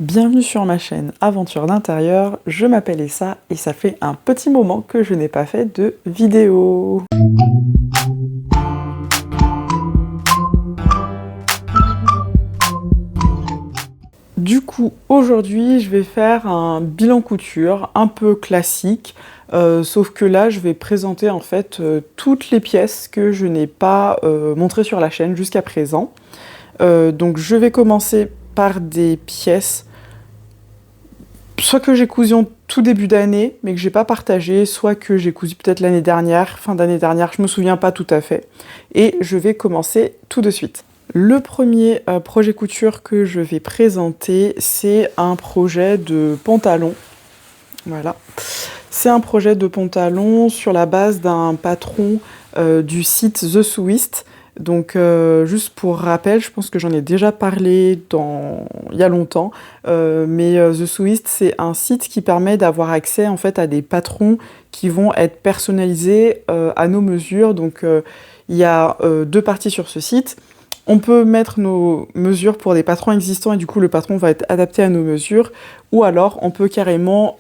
Bienvenue sur ma chaîne Aventure d'intérieur, je m'appelle Essa et ça fait un petit moment que je n'ai pas fait de vidéo. Du coup, aujourd'hui, je vais faire un bilan couture un peu classique, sauf que là, je vais présenter en fait toutes les pièces que je n'ai pas montrées sur la chaîne jusqu'à présent. Donc je vais commencer par des pièces soit que j'ai cousu en tout début d'année, mais que j'ai pas partagé, soit que j'ai cousu peut-être l'année dernière, fin d'année dernière, je me souviens pas tout à fait. Et je vais commencer tout de suite. Le premier projet couture que je vais présenter, c'est un projet de pantalon. Voilà. C'est un projet de pantalon sur la base d'un patron du site The Sewist. Donc, juste pour rappel, je pense que j'en ai déjà parlé il y a longtemps, mais The Sewist, c'est un site qui permet d'avoir accès en fait à des patrons qui vont être personnalisés à nos mesures. Donc, il y a deux parties sur ce site. On peut mettre nos mesures pour des patrons existants et du coup le patron va être adapté à nos mesures, ou alors on peut carrément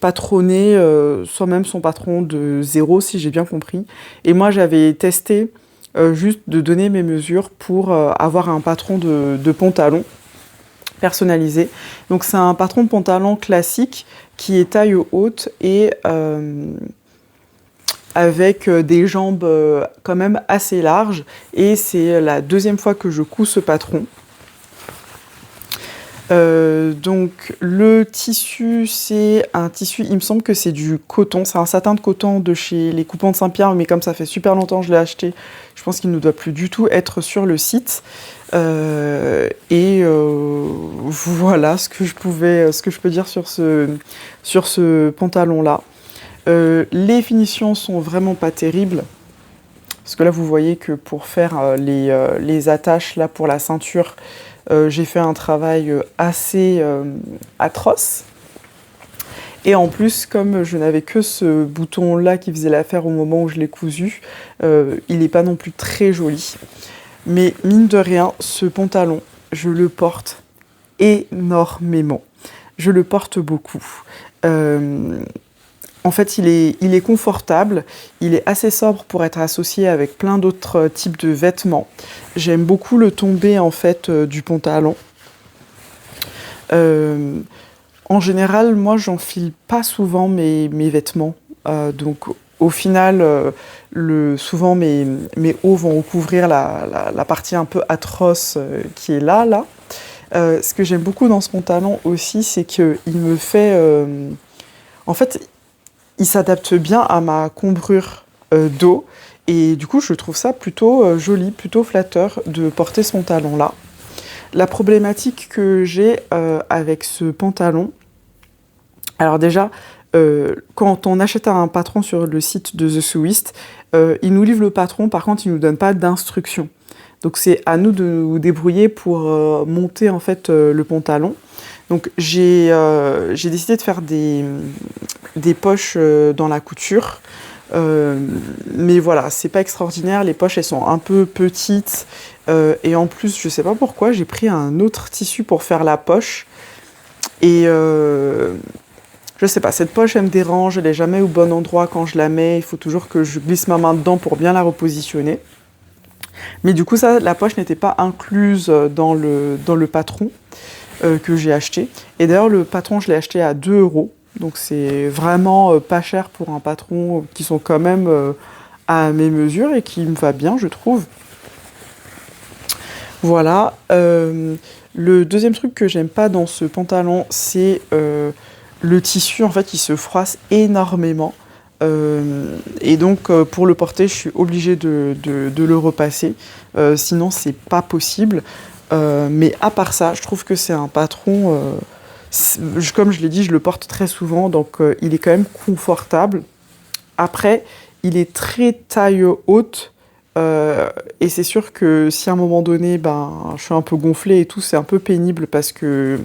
patronner soi-même son patron de zéro, si j'ai bien compris. Et moi j'avais testé juste de donner mes mesures pour avoir un patron de pantalon personnalisé. Donc c'est un patron de pantalon classique qui est taille haute et avec des jambes quand même assez larges, et c'est la deuxième fois que je couds ce patron. Donc le tissu, c'est un tissu, il me semble que c'est du coton, c'est un satin de coton de chez les Coupons de Saint-Pierre, mais comme ça fait super longtemps que je l'ai acheté, je pense qu'il ne doit plus du tout être sur le site. Voilà ce que je peux dire sur ce pantalon-là. Les finitions sont vraiment pas terribles, parce que là vous voyez que pour faire les attaches là pour la ceinture, j'ai fait un travail assez atroce. Et en plus, comme je n'avais que ce bouton là qui faisait l'affaire au moment où je l'ai cousu, il n'est pas non plus très joli. Mais mine de rien, ce pantalon, je le porte énormément. Je le porte beaucoup. En fait, il est confortable, il est assez sobre pour être associé avec plein d'autres types de vêtements. J'aime beaucoup le tombé en fait du pantalon. En général, moi, j'enfile pas souvent mes vêtements. Donc, au final, souvent mes hauts vont recouvrir la partie un peu atroce qui est là. Ce que j'aime beaucoup dans ce pantalon aussi, c'est qu'il me fait... en fait, il s'adapte bien à ma cambrure dos, et du coup je trouve ça plutôt joli, plutôt flatteur de porter ce pantalon-là. La problématique que j'ai avec ce pantalon, alors déjà, quand on achète un patron sur le site de The Sewist, il nous livre le patron, par contre il ne nous donne pas d'instructions. Donc c'est à nous de nous débrouiller pour monter en fait le pantalon. Donc j'ai décidé de faire des poches dans la couture. Mais voilà, c'est pas extraordinaire, les poches elles sont un peu petites, et en plus je sais pas pourquoi j'ai pris un autre tissu pour faire la poche, et je sais pas, cette poche elle me dérange, elle est jamais au bon endroit quand je la mets, il faut toujours que je glisse ma main dedans pour bien la repositionner. Mais du coup ça, la poche n'était pas incluse dans le patron que j'ai acheté, et d'ailleurs le patron je l'ai acheté à 2 €. Donc c'est vraiment pas cher pour un patron qui sont quand même à mes mesures et qui me va bien, je trouve. Voilà. Le deuxième truc que j'aime pas dans ce pantalon, c'est le tissu en fait qui se froisse énormément. Et donc pour le porter, je suis obligée de le repasser. Sinon c'est pas possible. Mais à part ça, je trouve que c'est un patron... comme je l'ai dit, je le porte très souvent, donc il est quand même confortable. Après, il est très taille haute, et c'est sûr que si à un moment donné, je suis un peu gonflée et tout, c'est un peu pénible parce que,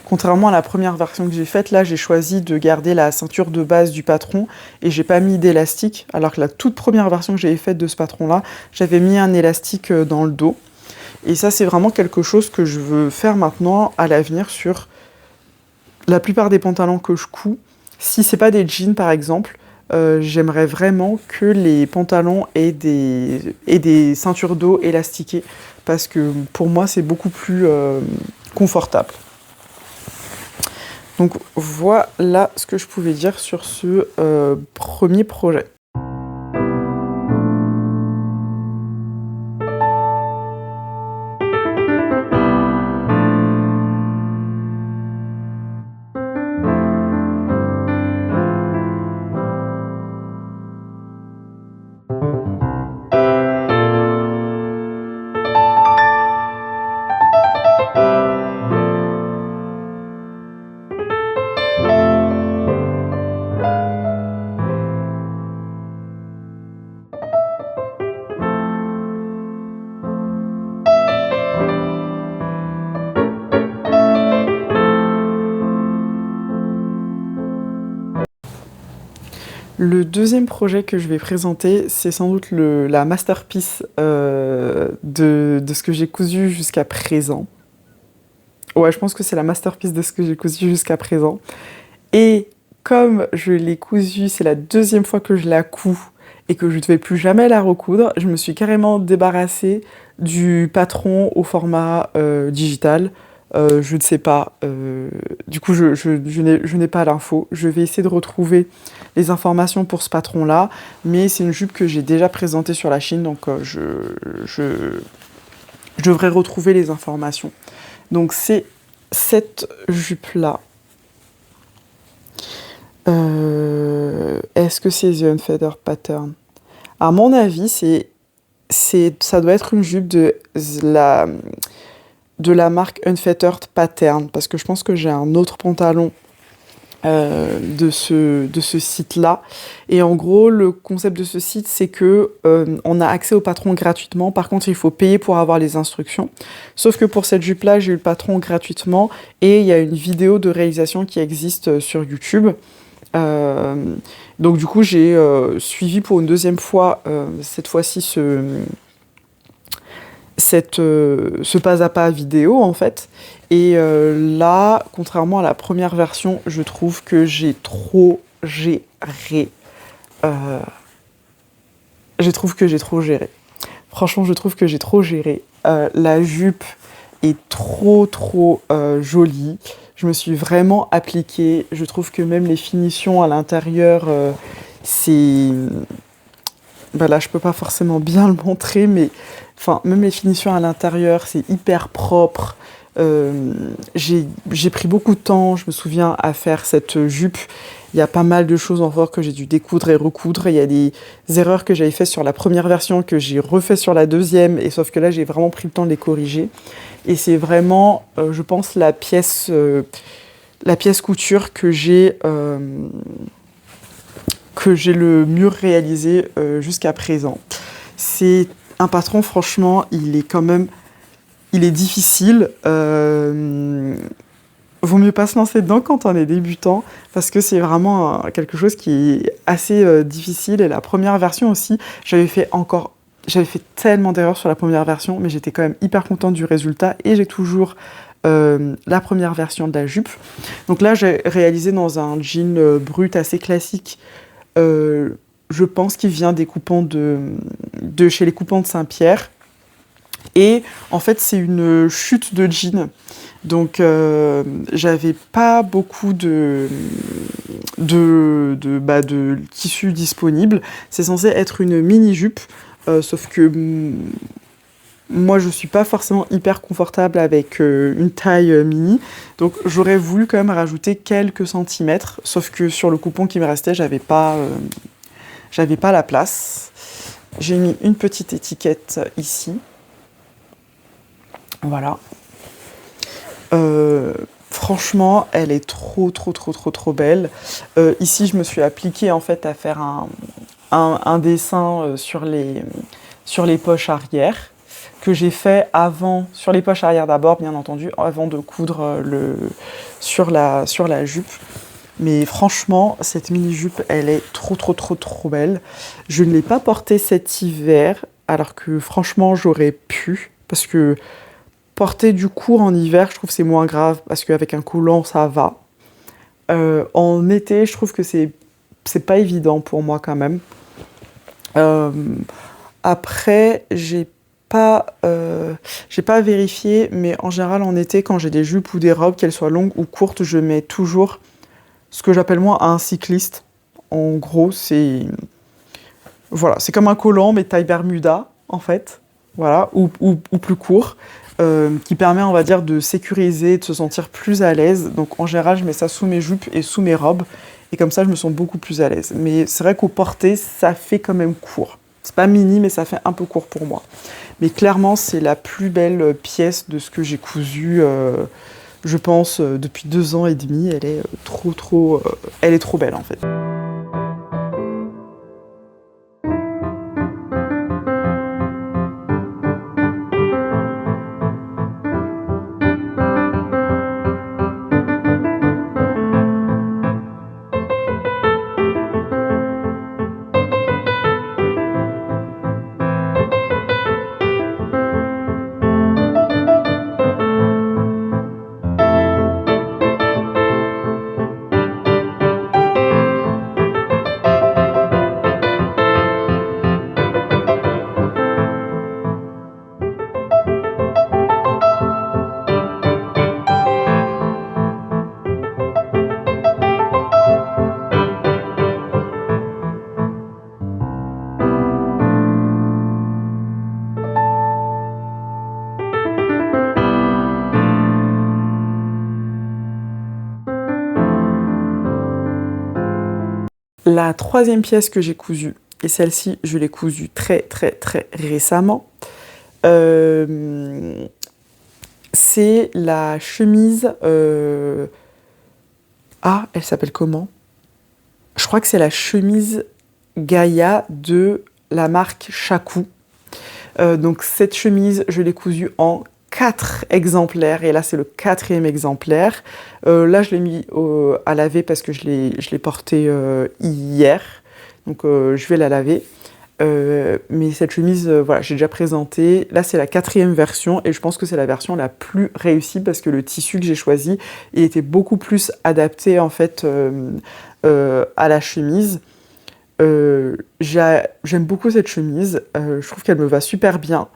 contrairement à la première version que j'ai faite, là, j'ai choisi de garder la ceinture de base du patron et j'ai pas mis d'élastique, alors que la toute première version que j'avais faite de ce patron-là, j'avais mis un élastique dans le dos. Et ça, c'est vraiment quelque chose que je veux faire maintenant à l'avenir sur la plupart des pantalons que je couds. Si c'est pas des jeans par exemple, j'aimerais vraiment que les pantalons aient des ceintures dos élastiquées parce que pour moi c'est beaucoup plus confortable. Donc voilà ce que je pouvais dire sur ce premier projet. Le deuxième projet que je vais présenter, c'est sans doute la masterpiece de ce que j'ai cousu jusqu'à présent. Ouais, je pense que c'est la masterpiece de ce que j'ai cousu jusqu'à présent. Et comme je l'ai cousu, c'est la deuxième fois que je la couds et que je ne vais plus jamais la recoudre, je me suis carrément débarrassée du patron au format digital. Je ne sais pas. Du coup, je n'ai pas l'info. Je vais essayer de retrouver les informations pour ce patron-là, mais c'est une jupe que j'ai déjà présentée sur la Chine, donc je devrais retrouver les informations. Donc c'est cette jupe-là. Est-ce que c'est The Unfeathered Pattern? À mon avis, ça doit être une jupe de la marque Unfeathered Pattern, parce que je pense que j'ai un autre pantalon de ce site-là. Et en gros, le concept de ce site, c'est que on a accès au patron gratuitement. Par contre, il faut payer pour avoir les instructions. Sauf que pour cette jupe-là, j'ai eu le patron gratuitement et il y a une vidéo de réalisation qui existe sur YouTube. Donc du coup, j'ai suivi pour une deuxième fois, cette fois-ci, ce pas à pas vidéo en fait. Et là, contrairement à la première version, je trouve que j'ai trop géré. Je trouve que j'ai trop géré. Franchement, je trouve que j'ai trop géré. La jupe est trop jolie. Je me suis vraiment appliquée. Je trouve que même les finitions à l'intérieur, c'est... Ben là, je peux pas forcément bien le montrer, mais enfin, même les finitions à l'intérieur, c'est hyper propre. J'ai pris beaucoup de temps, je me souviens, à faire cette jupe. Il y a pas mal de choses encore que j'ai dû découdre et recoudre. Il y a des erreurs que j'avais faites sur la première version que j'ai refait sur la deuxième, et sauf que là, j'ai vraiment pris le temps de les corriger. Et c'est vraiment, je pense, la pièce couture que j'ai le mieux réalisé jusqu'à présent. C'est un patron, franchement, il est difficile. Vaut mieux pas se lancer dedans quand on est débutant, parce que c'est vraiment quelque chose qui est assez difficile. Et la première version aussi, j'avais fait tellement d'erreurs sur la première version, mais j'étais quand même hyper contente du résultat, et j'ai toujours la première version de la jupe. Donc là, j'ai réalisé dans un jean brut assez classique. Je pense qu'il vient des coupons de chez les coupons de Saint-Pierre. Et en fait, c'est une chute de jean. Donc, j'avais pas beaucoup de tissu disponible. C'est censé être une mini-jupe, sauf que moi, je suis pas forcément hyper confortable avec une taille mini. Donc, j'aurais voulu quand même rajouter quelques centimètres, sauf que sur le coupon qui me restait, j'avais pas la place. J'ai mis une petite étiquette ici. Voilà. Franchement, elle est trop belle. Ici, je me suis appliquée en fait à faire un dessin sur les poches arrière que j'ai fait avant, sur les poches arrière d'abord, bien entendu, avant de coudre sur la jupe. Mais franchement, cette mini-jupe, elle est trop belle. Je ne l'ai pas portée cet hiver, alors que franchement, j'aurais pu. parce que porter du court en hiver, je trouve que c'est moins grave, parce qu'avec un collant, ça va. En été, je trouve que c'est pas évident pour moi quand même. Euh, Après, j'ai pas vérifié, mais en général en été, quand j'ai des jupes ou des robes, qu'elles soient longues ou courtes, je mets toujours ce que j'appelle moi un cycliste. En gros, c'est comme un collant mais taille Bermuda en fait, voilà, ou plus court, qui permet, on va dire, de sécuriser, de se sentir plus à l'aise. Donc en général, je mets ça sous mes jupes et sous mes robes, et comme ça, je me sens beaucoup plus à l'aise. Mais c'est vrai qu'au porté, ça fait quand même court. C'est pas mini, mais ça fait un peu court pour moi. Mais clairement, c'est la plus belle pièce de ce que j'ai cousu, je pense, depuis 2 ans et demi. Elle est elle est trop belle en fait. La troisième pièce que j'ai cousue, et celle-ci, je l'ai cousue très très très récemment, euh, c'est la chemise. Ah, elle s'appelle comment? Je crois que c'est la chemise Gaïa de la marque Chakou. Donc cette chemise, je l'ai cousue en 4 exemplaires, et là c'est le quatrième exemplaire. Là je l'ai mis à laver parce que je l'ai portée hier, donc je vais la laver. Mais cette chemise, voilà, j'ai déjà présenté. Là c'est la quatrième version, et je pense que c'est la version la plus réussie parce que le tissu que j'ai choisi, il était beaucoup plus adapté en fait à la chemise. J'aime beaucoup cette chemise, je trouve qu'elle me va super bien.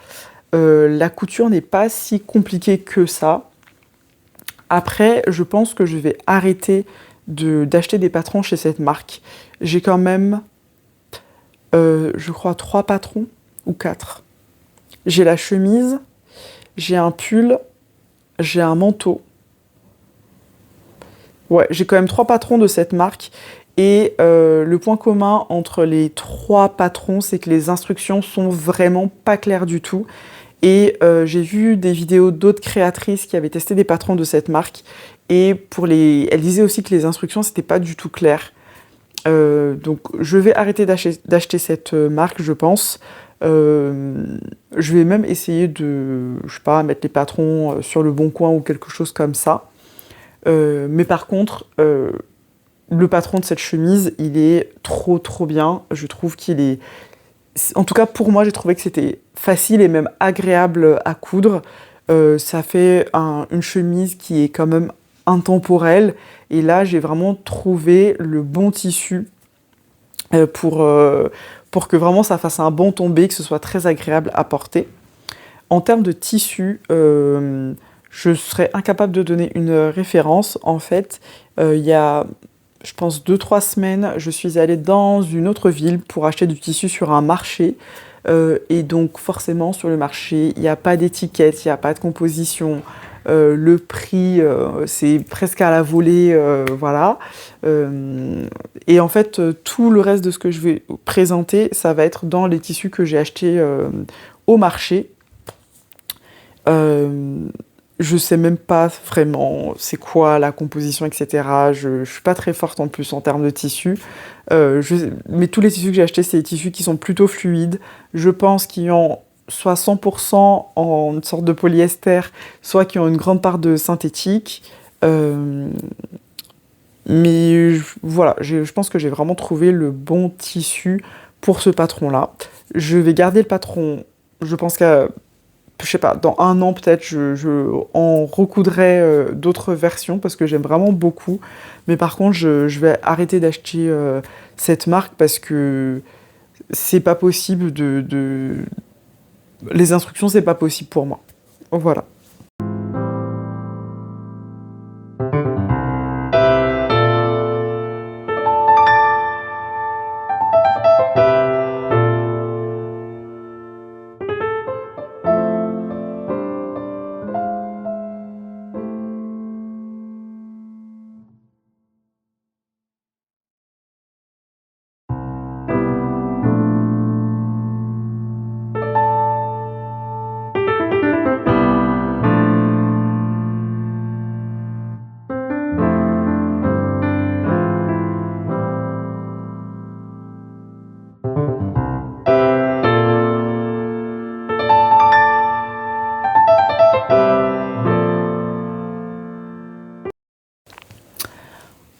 La couture n'est pas si compliquée que ça. Après, je pense que je vais arrêter d'acheter des patrons chez cette marque. J'ai quand même, je crois, 3 patrons ou 4. J'ai la chemise, j'ai un pull, j'ai un manteau. Ouais, j'ai quand même 3 patrons de cette marque. Et le point commun entre les 3 patrons, c'est que les instructions sont vraiment pas claires du tout. Et j'ai vu des vidéos d'autres créatrices qui avaient testé des patrons de cette marque. Et elles disaient aussi que les instructions, c'était pas du tout clair. Donc je vais arrêter d'acheter cette marque, je pense. Je vais même essayer je sais pas, mettre les patrons sur le Bon Coin ou quelque chose comme ça. Mais par contre, le patron de cette chemise, il est trop bien. Je trouve qu'il est... En tout cas, pour moi, j'ai trouvé que c'était facile et même agréable à coudre. Ça fait une chemise qui est quand même intemporelle. Et là, j'ai vraiment trouvé le bon tissu pour que vraiment ça fasse un bon tombé, que ce soit très agréable à porter. En termes de tissu, je serais incapable de donner une référence. En fait, il y a, je pense, 2-3 semaines, je suis allée dans une autre ville pour acheter du tissu sur un marché. Et donc, forcément, sur le marché, il n'y a pas d'étiquette, il n'y a pas de composition. Le prix, c'est presque à la volée, voilà. Et en fait, tout le reste de ce que je vais présenter, ça va être dans les tissus que j'ai achetés au marché. Je sais même pas vraiment c'est quoi la composition, etc. Je suis pas très forte en plus en termes de tissus. Mais tous les tissus que j'ai achetés, c'est des tissus qui sont plutôt fluides. Je pense qu'ils ont soit 100% en une sorte de polyester, soit qui ont une grande part de synthétique. Voilà, je pense que j'ai vraiment trouvé le bon tissu pour ce patron-là. Je vais garder le patron, je pense qu'à je sais pas, dans 1 an peut-être, je en recoudrai d'autres versions parce que j'aime vraiment beaucoup. Mais par contre, je vais arrêter d'acheter cette marque parce que c'est pas possible les instructions, c'est pas possible pour moi. Voilà.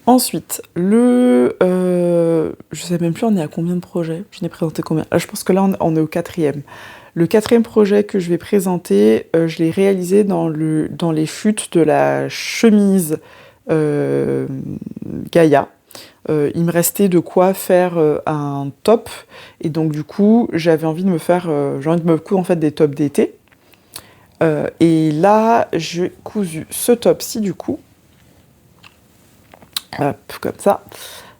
Ensuite, je sais même plus on est à combien de projets? J'en ai présenté combien? Je pense que là on est au 4e. Le 4e projet que je vais présenter, je l'ai réalisé dans les chutes de la chemise Gaïa. Il me restait de quoi faire un top et donc du coup j'ai envie de me coudre en fait des tops d'été. Et là j'ai cousu ce top-ci du coup. Hop, comme ça,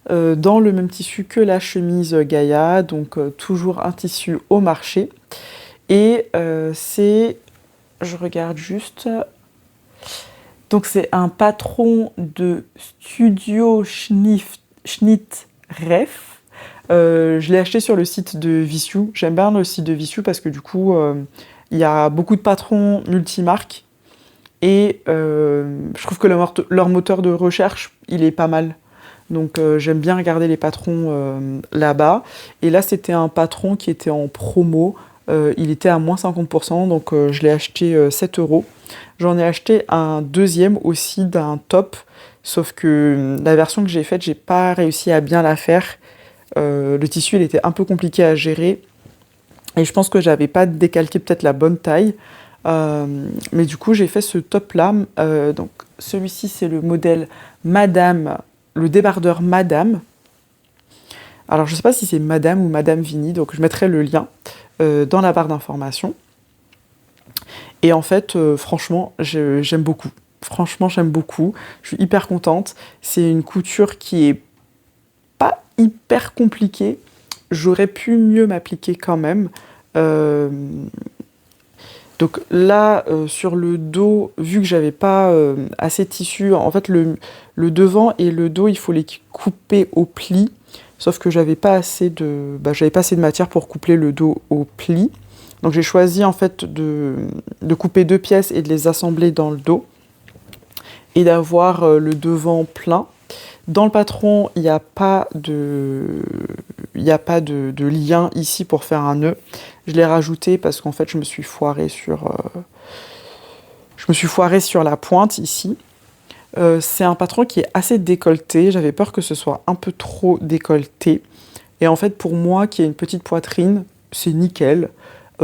dans le même tissu que la chemise Gaïa, donc toujours un tissu au marché. Et je regarde juste, donc c'est un patron de Studio Schnitt Ref. Je l'ai acheté sur le site de Vissou. J'aime bien le site de Vissou parce que du coup, il y a beaucoup de patrons multimarques. Et je trouve que leur moteur de recherche, il est pas mal. Donc j'aime bien regarder les patrons là-bas. Et là, c'était un patron qui était en promo. Il était à moins 50%, donc je l'ai acheté 7 €. J'en ai acheté un deuxième aussi d'un top. Sauf que la version que j'ai faite, j'ai pas réussi à bien la faire. Le tissu, il était un peu compliqué à gérer. Et je pense que j'avais pas décalqué peut-être la bonne taille. Mais du coup, j'ai fait ce top-là. Donc, celui-ci, c'est le modèle Madame, le débardeur Madame. Alors, je sais pas si c'est Madame ou Madame Vini, donc je mettrai le lien dans la barre d'information. Et en fait, franchement, j'aime beaucoup. Franchement, j'aime beaucoup. Je suis hyper contente. C'est une couture qui est pas hyper compliquée. J'aurais pu mieux m'appliquer quand même. Donc là, sur le dos, vu que j'avais pas assez de tissu, en fait le devant et le dos, il faut les couper au pli. Sauf que j'avais pas assez de matière pour coupler le dos au pli. Donc j'ai choisi en fait de couper 2 pièces et de les assembler dans le dos. Et d'avoir le devant plein. Dans le patron, il n'y a pas de lien ici pour faire un nœud. Je l'ai rajouté parce qu'en fait, je me suis foirée sur la pointe ici. C'est un patron qui est assez décolleté. J'avais peur que ce soit un peu trop décolleté. Et en fait, pour moi, qui ai une petite poitrine, c'est nickel.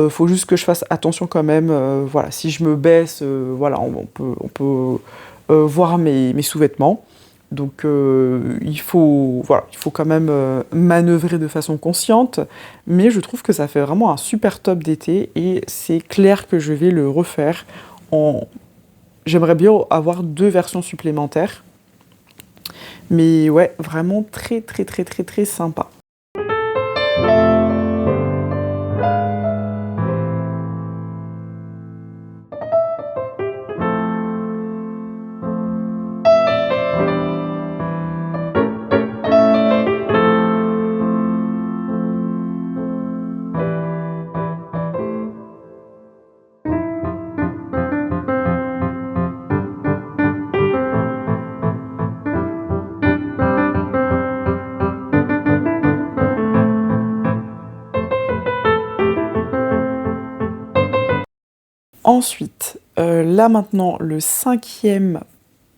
Faut juste que je fasse attention quand même. Voilà, si je me baisse, voilà, on peut voir mes sous-vêtements. Donc il faut quand même manœuvrer de façon consciente, mais je trouve que ça fait vraiment un super top d'été et c'est clair que je vais le refaire. J'aimerais bien avoir 2 versions supplémentaires, mais ouais, vraiment très très très très très sympa. Ensuite, là maintenant, le 5e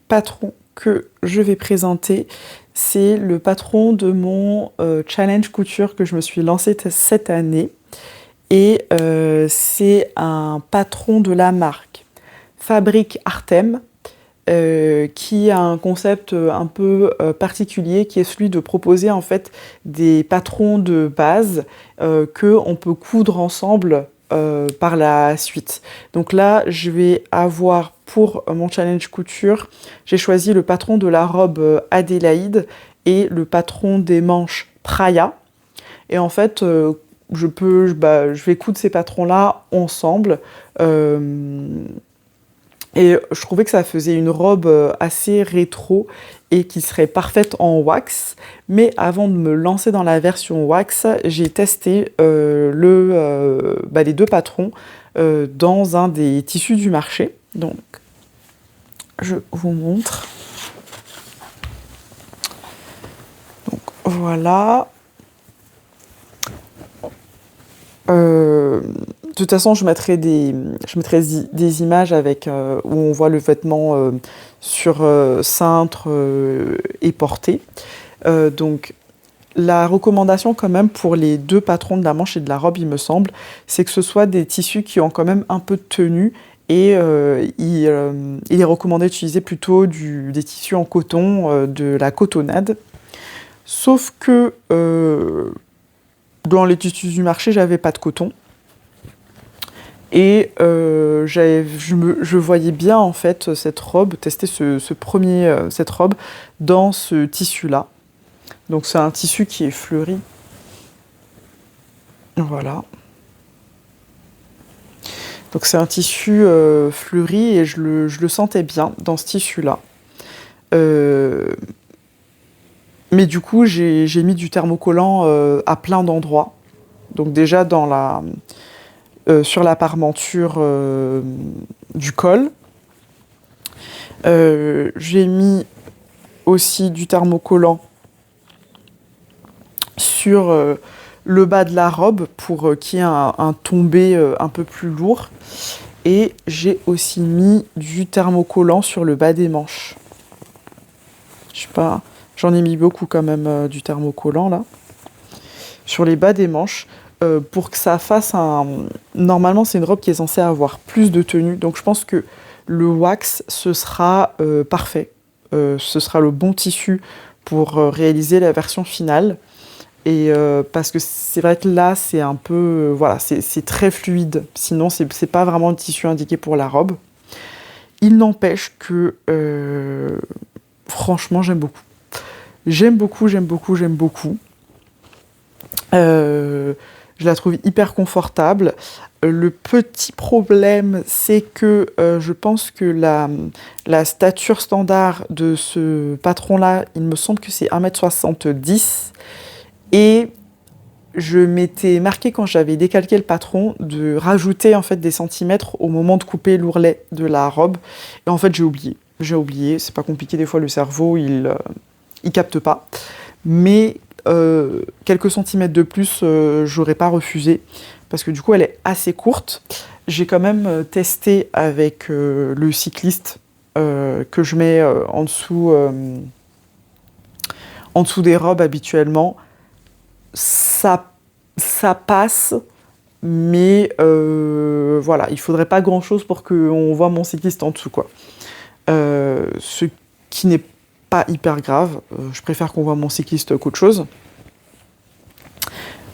patron que je vais présenter, c'est le patron de mon challenge couture que je me suis lancé cette année. et c'est un patron de la marque Fabrique Artem qui a un concept un peu particulier qui est celui de proposer en fait des patrons de base que on peut coudre ensemble par la suite. Donc là, je vais avoir pour mon challenge couture, j'ai choisi le patron de la robe Adélaïde et le patron des manches Praia. Et en fait, je vais coudre ces patrons-là ensemble. Et je trouvais que ça faisait une robe assez rétro et qui serait parfaite en wax. Mais avant de me lancer dans la version wax, j'ai testé les deux patrons dans un des tissus du marché. Donc, je vous montre. Donc, voilà. De toute façon, je mettrai des images avec, où on voit le vêtement sur cintre et porté. Donc, la recommandation quand même pour les deux patrons de la manche et de la robe, il me semble, c'est que ce soit des tissus qui ont quand même un peu de tenue et il est recommandé d'utiliser plutôt des tissus en coton, de la cotonnade. Sauf que dans les tissus du marché, j'avais pas de coton. Et je voyais bien en fait cette robe, tester cette robe dans ce tissu-là. Donc c'est un tissu qui est fleuri. Voilà. Donc c'est un tissu fleuri et je le sentais bien dans ce tissu-là. Mais du coup, j'ai mis du thermocollant à plein d'endroits. Donc déjà sur la parmenture du col. J'ai mis aussi du thermocollant sur le bas de la robe pour qu'il y ait un tombé un peu plus lourd. Et j'ai aussi mis du thermocollant sur le bas des manches. Je sais pas, j'en ai mis beaucoup quand même du thermocollant là. Sur les bas des manches. Pour que ça fasse Normalement, c'est une robe qui est censée avoir plus de tenue. Donc, je pense que le wax, ce sera parfait. Ce sera le bon tissu pour réaliser la version finale. Et parce que c'est vrai que là, c'est un peu... voilà, c'est très fluide. Sinon, c'est pas vraiment le tissu indiqué pour la robe. Il n'empêche que... franchement, j'aime beaucoup. J'aime beaucoup, j'aime beaucoup, j'aime beaucoup. Je la trouve hyper confortable. Le petit problème, c'est que je pense que la stature standard de ce patron-là, il me semble que c'est 1,70 m. Et je m'étais marqué quand j'avais décalqué le patron de rajouter en fait des centimètres au moment de couper l'ourlet de la robe. Et en fait, j'ai oublié. J'ai oublié. C'est pas compliqué, des fois le cerveau, il capte pas. Mais quelques centimètres de plus, j'aurais pas refusé parce que du coup elle est assez courte. J'ai quand même testé avec le cycliste que je mets en dessous des robes habituellement. Ça passe, mais voilà, il faudrait pas grand chose pour qu'on voit mon cycliste en dessous, quoi. Ce qui n'est pas hyper grave, je préfère qu'on voit mon cycliste qu'autre chose.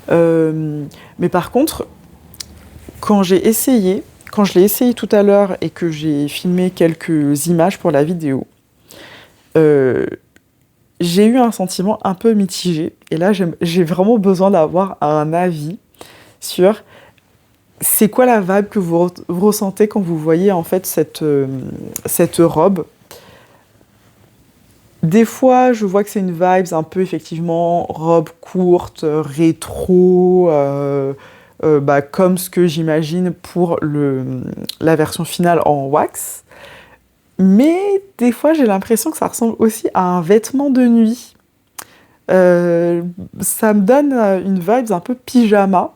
Mais par contre, quand je l'ai essayé tout à l'heure et que j'ai filmé quelques images pour la vidéo, j'ai eu un sentiment un peu mitigé. Et là, j'ai vraiment besoin d'avoir un avis sur c'est quoi la vibe que vous ressentez quand vous voyez en fait cette robe. Des fois, je vois que c'est une vibe un peu, effectivement, robe courte, rétro, comme ce que j'imagine pour la version finale en wax. Mais des fois, j'ai l'impression que ça ressemble aussi à un vêtement de nuit. Ça me donne une vibe un peu pyjama.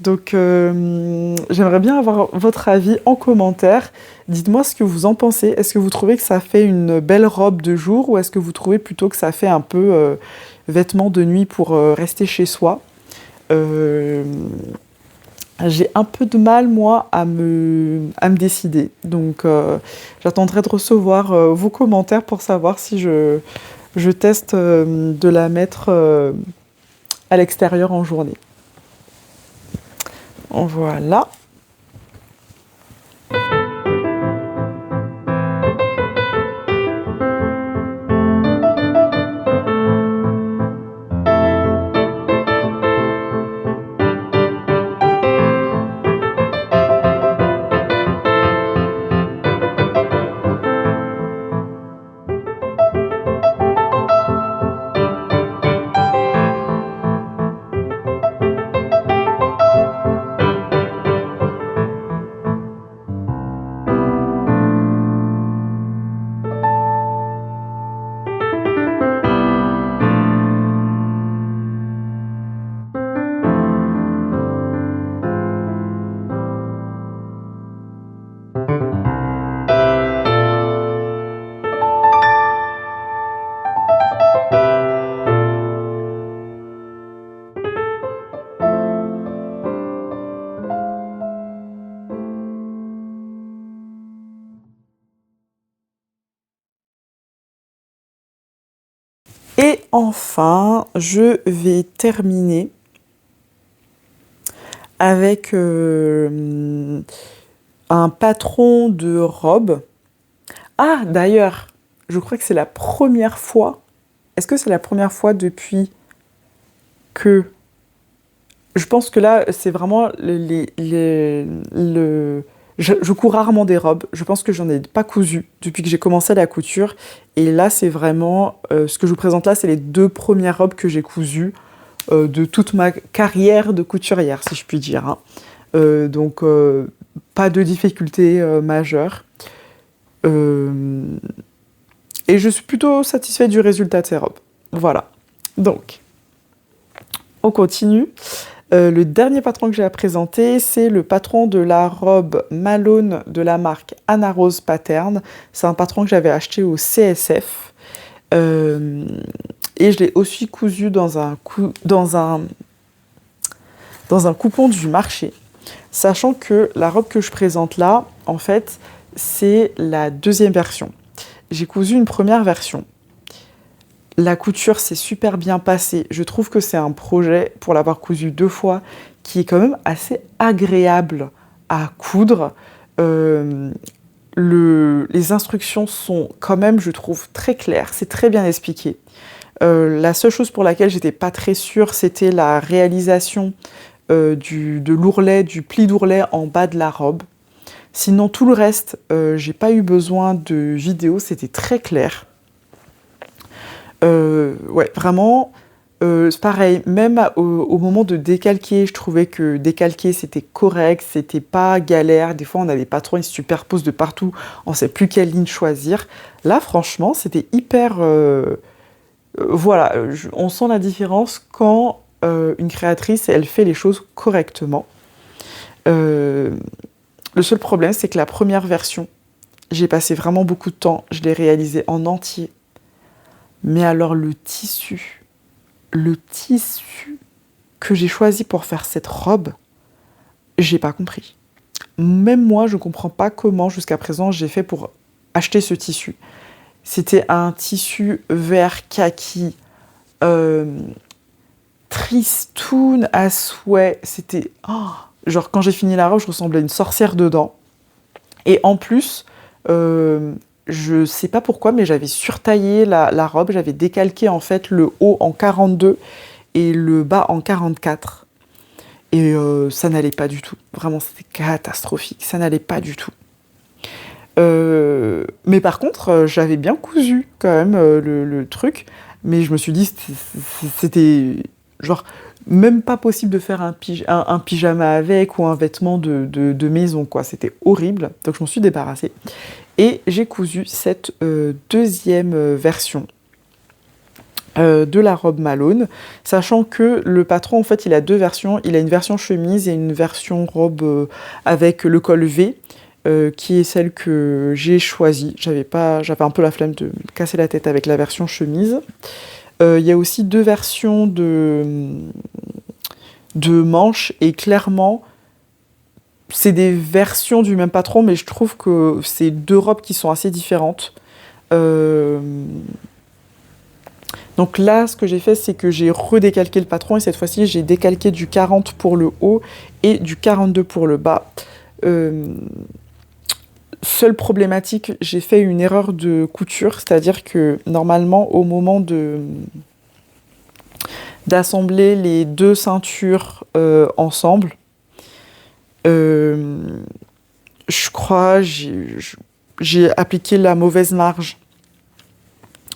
Donc, j'aimerais bien avoir votre avis en commentaire. Dites-moi ce que vous en pensez. Est-ce que vous trouvez que ça fait une belle robe de jour ou est-ce que vous trouvez plutôt que ça fait un peu vêtement de nuit pour rester chez soi? j'ai un peu de mal, moi, à me décider. Donc, j'attendrai de recevoir vos commentaires pour savoir si je teste de la mettre à l'extérieur en journée. Voilà. Et enfin, je vais terminer avec un patron de robe. Ah, d'ailleurs, je crois que c'est la première fois. Est-ce que c'est la première fois depuis que... Je pense que là, c'est vraiment je cours rarement des robes. Je pense que j'en ai pas cousu depuis que j'ai commencé la couture. Et là, c'est vraiment... ce que je vous présente là, c'est les 2 premières robes que j'ai cousues de toute ma carrière de couturière, si je puis dire. Hein. Donc, pas de difficultés majeures. Et je suis plutôt satisfaite du résultat de ces robes. Voilà. Donc, on continue. Le dernier patron que j'ai à présenter, c'est le patron de la robe Malone de la marque Anna Rose Pattern. C'est un patron que j'avais acheté au CSF. Et je l'ai aussi cousu dans un coupon du marché. Sachant que la robe que je présente là, en fait, c'est la 2e version. J'ai cousu une première version. La couture s'est super bien passée. Je trouve que c'est un projet, pour l'avoir cousu 2 fois, qui est quand même assez agréable à coudre. Les instructions sont quand même, je trouve, très claires. C'est très bien expliqué. La seule chose pour laquelle j'étais pas très sûre, c'était la réalisation de l'ourlet, du pli d'ourlet en bas de la robe. Sinon, tout le reste, j'ai pas eu besoin de vidéo, c'était très clair. Ouais, vraiment, c'est pareil, même au moment de décalquer, je trouvais que décalquer c'était correct, c'était pas galère. Des fois, on a des patrons, ils se superposent de partout, on sait plus quelle ligne choisir. Là, franchement, c'était hyper. Voilà, on sent la différence quand une créatrice, elle fait les choses correctement. Le seul problème, c'est que la première version, j'ai passé vraiment beaucoup de temps, je l'ai réalisée en entier. Mais alors le tissu que j'ai choisi pour faire cette robe, j'ai pas compris. Même moi, je comprends pas comment jusqu'à présent j'ai fait pour acheter ce tissu. C'était un tissu vert kaki, tristoun à souhait. C'était... Oh, genre quand j'ai fini la robe, je ressemblais à une sorcière dedans. Et en plus... je sais pas pourquoi, mais j'avais surtaillé la robe, j'avais décalqué en fait le haut en 42 et le bas en 44. Et ça n'allait pas du tout. Vraiment, c'était catastrophique. Ça n'allait pas du tout. Mais par contre, j'avais bien cousu quand même le truc. Mais je me suis dit, c'était genre même pas possible de faire un pyjama avec ou un vêtement de maison, quoi. C'était horrible. Donc je m'en suis débarrassée. Et j'ai cousu cette 2e version de la robe Malone, sachant que le patron, en fait, il a 2 versions. Il a une version chemise et une version robe avec le col V, qui est celle que j'ai choisie. J'avais un peu la flemme de me casser la tête avec la version chemise. Il y a aussi 2 versions de manches, et clairement, c'est des versions du même patron, mais je trouve que c'est deux robes qui sont assez différentes. Euh, donc là, ce que j'ai fait, c'est que j'ai redécalqué le patron et cette fois-ci, j'ai décalqué du 40 pour le haut et du 42 pour le bas. Euh, Seule problématique, j'ai fait une erreur de couture, c'est-à-dire que normalement, au moment d'assembler les deux ceintures ensemble, euh, je crois j'ai appliqué la mauvaise marge,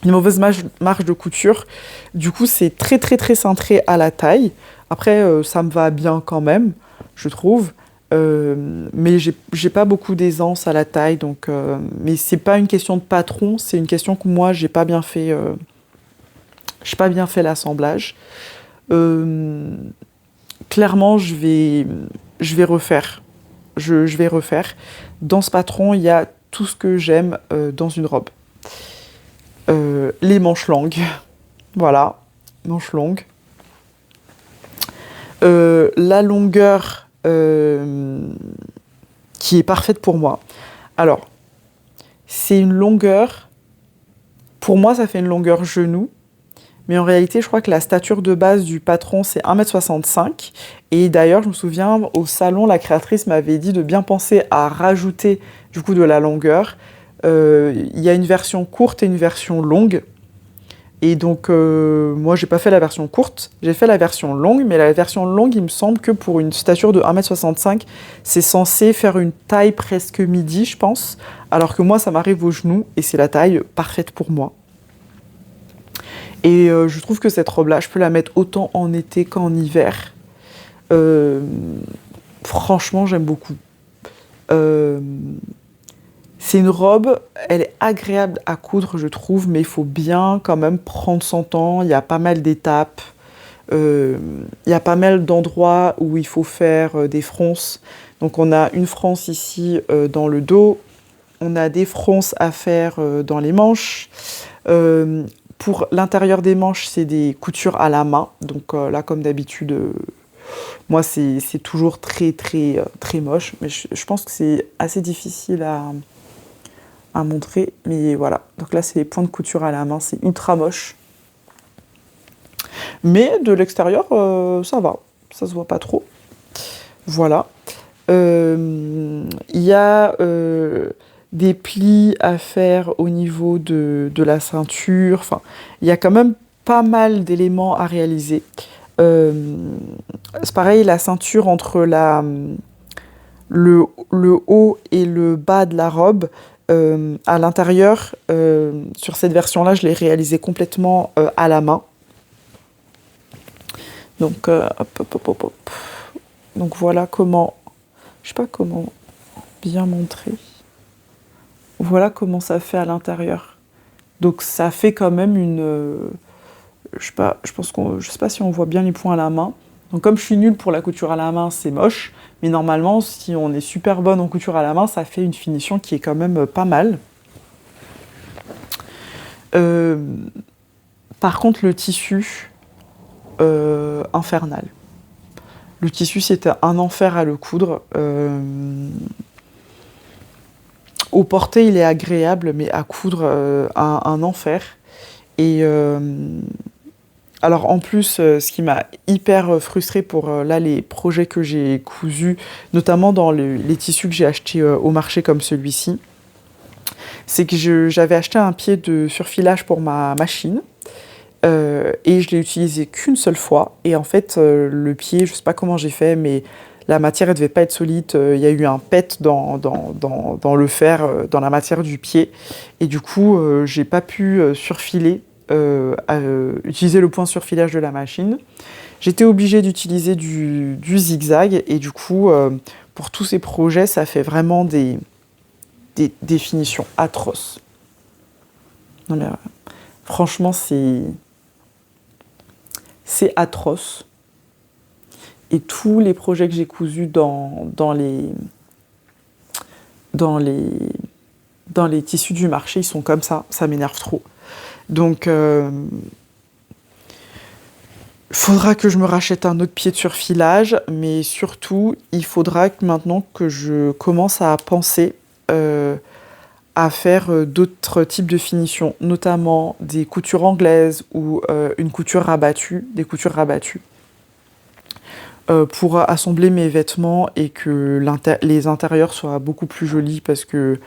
une mauvaise marge de couture. Du coup, c'est très très très cintré à la taille. Après, ça me va bien quand même, je trouve. Mais j'ai pas beaucoup d'aisance à la taille, donc. Mais c'est pas une question de patron, c'est une question que moi j'ai pas bien fait l'assemblage. Euh, Clairement, je vais refaire. Je vais refaire. Dans ce patron, il y a tout ce que j'aime dans une robe. Les manches longues, voilà, manches longues. La longueur qui est parfaite pour moi. Alors, c'est une longueur, pour moi ça fait une longueur genou, mais en réalité je crois que la stature de base du patron c'est 1,65 m. Et d'ailleurs je me souviens au salon, la créatrice m'avait dit de bien penser à rajouter du coup de la longueur. Il y a une version courte et une version longue. Et donc, moi, j'ai pas fait la version courte, j'ai fait la version longue, mais la version longue, il me semble que pour une stature de 1,65 m, c'est censé faire une taille presque midi, je pense, alors que moi, ça m'arrive au genou, et c'est la taille parfaite pour moi. Et je trouve que cette robe-là, je peux la mettre autant en été qu'en hiver. Euh, Franchement, j'aime beaucoup. Euh, C'est une robe, elle est agréable à coudre, je trouve, mais il faut bien quand même prendre son temps. Il y a pas mal d'étapes, il y a pas mal d'endroits où il faut faire des fronces. Donc on a une fronce ici dans le dos, on a des fronces à faire dans les manches. Euh, pour l'intérieur des manches, c'est des coutures à la main. Donc là, comme d'habitude, moi c'est toujours très très très moche, mais je pense que c'est assez difficile à montrer, mais voilà. Donc là, c'est les points de couture à la main, c'est ultra moche. Mais de l'extérieur, ça va, ça se voit pas trop. Voilà. Il y a des plis à faire au niveau de la ceinture. Enfin, il y a quand même pas mal d'éléments à réaliser. Euh, c'est pareil, la ceinture entre le haut et le bas de la robe. À l'intérieur, sur cette version-là, je l'ai réalisé complètement à la main. Donc, hop, hop, hop, hop, hop. Donc voilà comment, je sais pas comment bien montrer. Voilà comment ça fait à l'intérieur. Donc ça fait quand même une, je sais pas, je sais pas si on voit bien les points à la main. Donc comme je suis nulle pour la couture à la main, c'est moche. Mais normalement, si on est super bonne en couture à la main, ça fait une finition qui est quand même pas mal. Euh, Par contre, le tissu, infernal. Le tissu, c'était un enfer à le coudre. Au porté, il est agréable, mais à coudre, un enfer. Et alors en plus, ce qui m'a hyper frustrée pour là les projets que j'ai cousus, notamment dans les tissus que j'ai achetés au marché comme celui-ci, c'est que j'avais acheté un pied de surfilage pour ma machine. Et je l'ai utilisé qu'une seule fois. Et en fait, le pied, je sais pas comment j'ai fait, mais la matière, elle devait pas être solide. Il y a eu un pet dans le fer, dans la matière du pied. Et du coup, j'ai pas pu surfiler, utiliser le point de surfilage de la machine. J'étais obligée d'utiliser du zigzag. Et du coup, pour tous ces projets, ça fait vraiment des finitions atroces. Non, mais, franchement, c'est atroce. Et tous les projets que j'ai cousus dans les, dans les tissus du marché, ils sont comme ça m'énerve trop. Donc, Faudra que je me rachète un autre pied de surfilage, mais surtout, il faudra que maintenant que je commence à penser à faire d'autres types de finitions, notamment des coutures anglaises ou une couture rabattue, des coutures rabattues, pour assembler mes vêtements et que les intérieurs soient beaucoup plus jolis parce que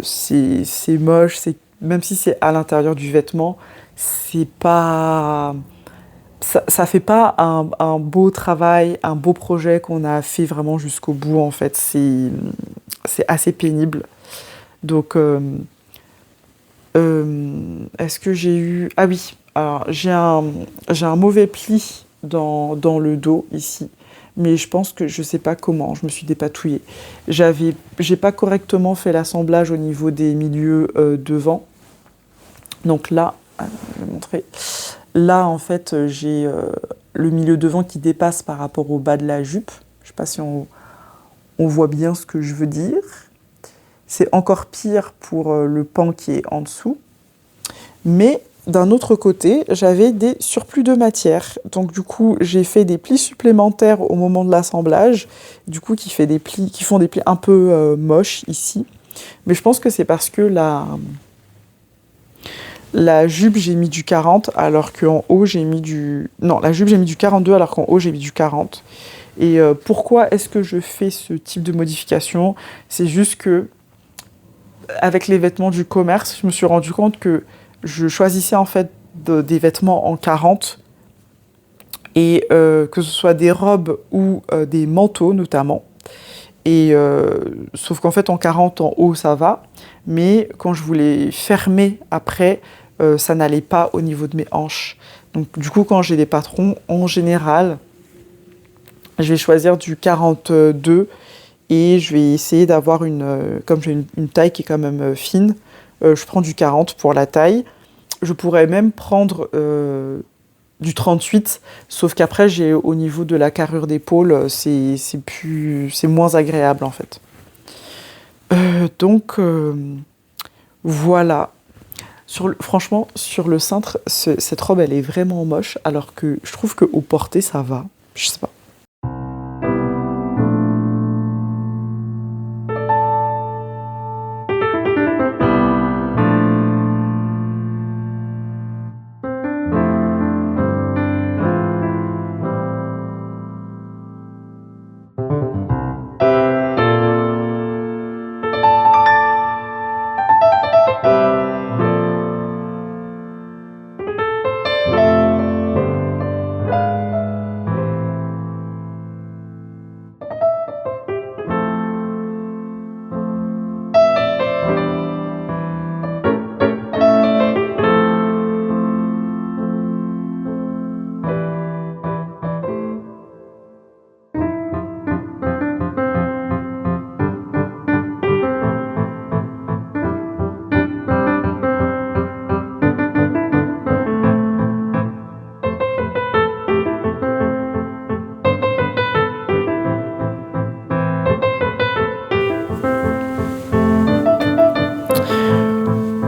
c'est moche, même si c'est à l'intérieur du vêtement, c'est pas ça fait pas un beau travail, un beau projet qu'on a fait vraiment jusqu'au bout en fait. C'est assez pénible. Donc, est-ce que j'ai eu... Ah oui, alors j'ai un mauvais pli dans le dos ici, mais je pense que je sais pas comment, je me suis dépatouillée. J'ai pas correctement fait l'assemblage au niveau des milieux devant. Donc là, je vais montrer. Là, en fait, j'ai le milieu devant qui dépasse par rapport au bas de la jupe. Je sais pas si on voit bien ce que je veux dire. C'est encore pire pour le pan qui est en dessous. Mais d'un autre côté, j'avais des surplus de matière. Donc du coup, j'ai fait des plis supplémentaires au moment de l'assemblage. Du coup, qui font des plis un peu moches ici. Mais je pense que c'est parce que la jupe, j'ai mis du 40, alors qu'en haut, j'ai mis du... Non, la jupe, j'ai mis du 42, alors qu'en haut, j'ai mis du 40. Et pourquoi est-ce que je fais ce type de modification? C'est juste que, avec les vêtements du commerce, je me suis rendu compte que je choisissais en fait des vêtements en 40, et que ce soit des robes ou des manteaux notamment. Et sauf qu'en fait, en 40, en haut, ça va. Mais quand je voulais fermer après, ça n'allait pas au niveau de mes hanches. Donc du coup, quand j'ai des patrons, en général, je vais choisir du 42 et je vais essayer d'avoir comme j'ai une taille qui est quand même fine, je prends du 40 pour la taille. Je pourrais même prendre du 38, sauf qu'après, au niveau de la carrure d'épaule, c'est moins agréable en fait. Donc voilà. Franchement, sur le cintre, cette robe, elle est vraiment moche, alors que je trouve qu'au porté, ça va. Je sais pas.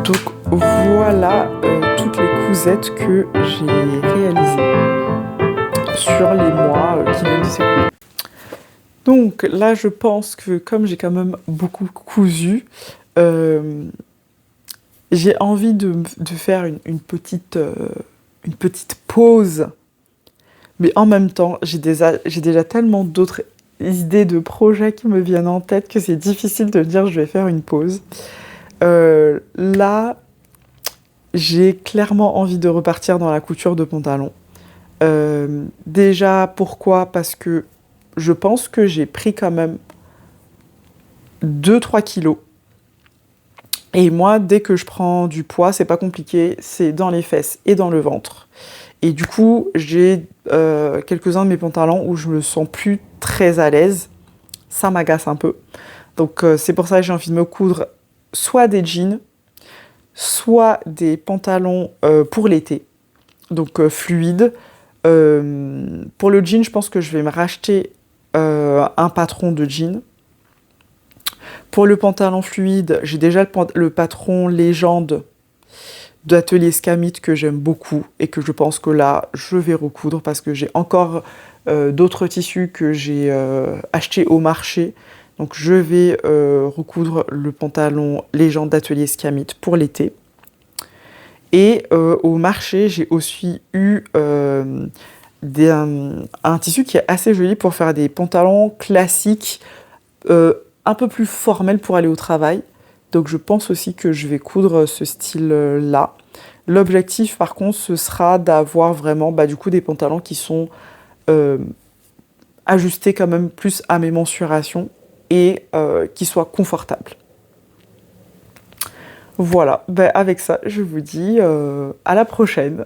Donc voilà toutes les cousettes que j'ai réalisées sur les mois qui viennent de s'écouler. Donc là, je pense que comme j'ai quand même beaucoup cousu, j'ai envie de faire une petite pause. Mais en même temps, j'ai déjà tellement d'autres idées de projets qui me viennent en tête que c'est difficile de dire je vais faire une pause. Là, j'ai clairement envie de repartir dans la couture de pantalon. Déjà, pourquoi? Parce que je pense que j'ai pris quand même 2-3 kilos. Et moi, dès que je prends du poids, c'est pas compliqué, c'est dans les fesses et dans le ventre. Et du coup, j'ai quelques-uns de mes pantalons où je me sens plus très à l'aise. Ça m'agace un peu. Donc c'est pour ça que j'ai envie de me coudre soit des jeans, soit des pantalons pour l'été. Donc fluides. Pour le jean, je pense que je vais me racheter un patron de jean. Pour le pantalon fluide, j'ai déjà le patron légende. d'atelier Scamit que j'aime beaucoup et que je pense que là, je vais recoudre parce que j'ai encore d'autres tissus que j'ai achetés au marché. Donc je vais recoudre le pantalon Légende d'atelier Scamit pour l'été. Et au marché, j'ai aussi eu un tissu qui est assez joli pour faire des pantalons classiques, un peu plus formels pour aller au travail. Donc je pense aussi que je vais coudre ce style-là. L'objectif par contre, ce sera d'avoir vraiment du coup des pantalons qui sont euh, ajustés quand même plus à mes mensurations et qui soient confortables. Voilà, avec ça, je vous dis à la prochaine.